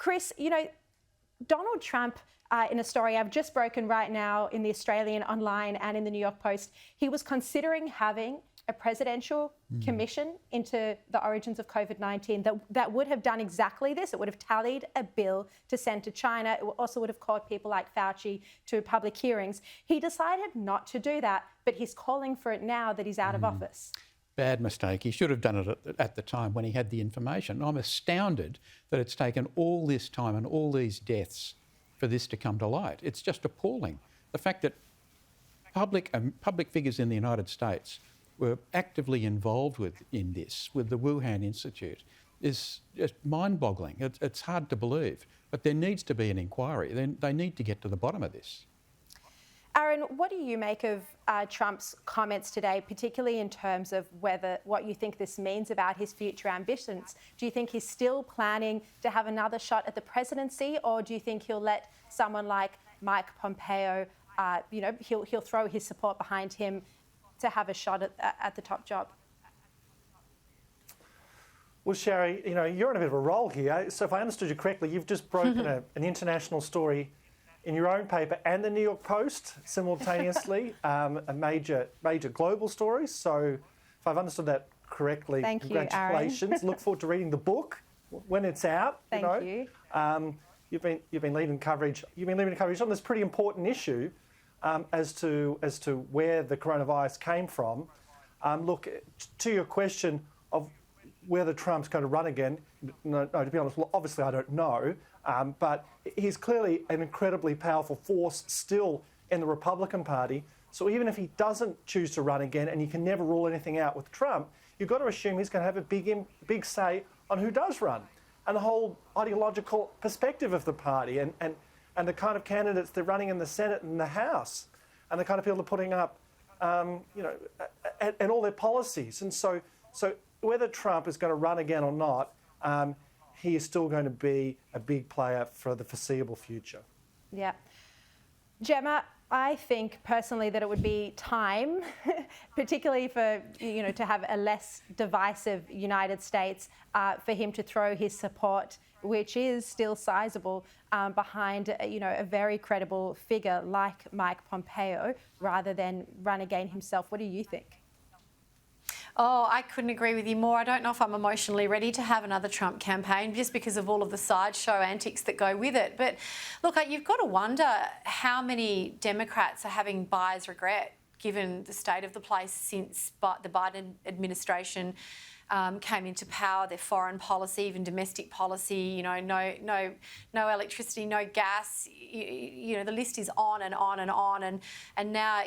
Chris, Donald Trump, in a story I've just broken right now in the Australian Online and in the New York Post, he was considering having a presidential commission into the origins of COVID-19 that would have done exactly this. It would have tallied a bill to send to China. It also would have called people like Fauci to public hearings. He decided not to do that, but he's calling for it now that he's out of office. Bad mistake. He should have done it at the time when he had the information. I'm astounded that it's taken all this time and all these deaths for this to come to light. It's just appalling. The fact that public figures in the United States were actively involved in this, with the Wuhan Institute, is just mind-boggling. It's hard to believe. But there needs to be an inquiry. They need to get to the bottom of this. Aaron, what do you make of Trump's comments today, particularly in terms of what you think this means about his future ambitions? Do you think he's still planning to have another shot at the presidency, or do you think he'll let someone like Mike Pompeo, he'll throw his support behind him to have a shot at the top job? Well, Sherry, you're in a bit of a role here. So if I understood you correctly, you've just broken an international story in your own paper and the New York Post simultaneously, a major global story. So if I've understood that correctly, congratulations. Look forward to reading the book when it's out. Thank you. You've been leading coverage. You've been leading coverage on this pretty important issue as to where the coronavirus came from. Look, to your question of whether Trump's going to run again, no, to be honest, well, obviously I don't know, but he's clearly an incredibly powerful force still in the Republican Party. So even if he doesn't choose to run again, and you can never rule anything out with Trump, you've got to assume he's going to have a big say on who does run and the whole ideological perspective of the party and the kind of candidates they're running in the Senate and the House and the kind of people they're putting up, and all their policies. And so whether Trump is going to run again or not, he is still going to be a big player for the foreseeable future. Yeah. Gemma, I think personally that it would be time, particularly for, to have a less divisive United States, for him to throw his support, which is still sizable, behind, a very credible figure like Mike Pompeo, rather than run again himself. What do you think? Oh, I couldn't agree with you more. I don't know if I'm emotionally ready to have another Trump campaign just because of all of the sideshow antics that go with it. But look, you've got to wonder how many Democrats are having buyer's regret given the state of the place since the Biden administration came into power, their foreign policy, even domestic policy, no electricity, no gas, the list is on and on and on. And now,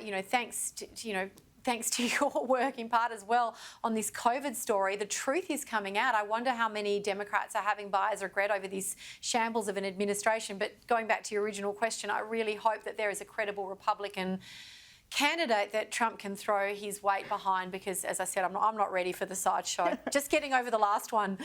thanks to your work in part as well on this COVID story, the truth is coming out. I wonder how many Democrats are having buyer's regret over this shambles of an administration. But going back to your original question, I really hope that there is a credible Republican candidate that Trump can throw his weight behind, because, as I said, I'm not ready for the sideshow. Just getting over the last one.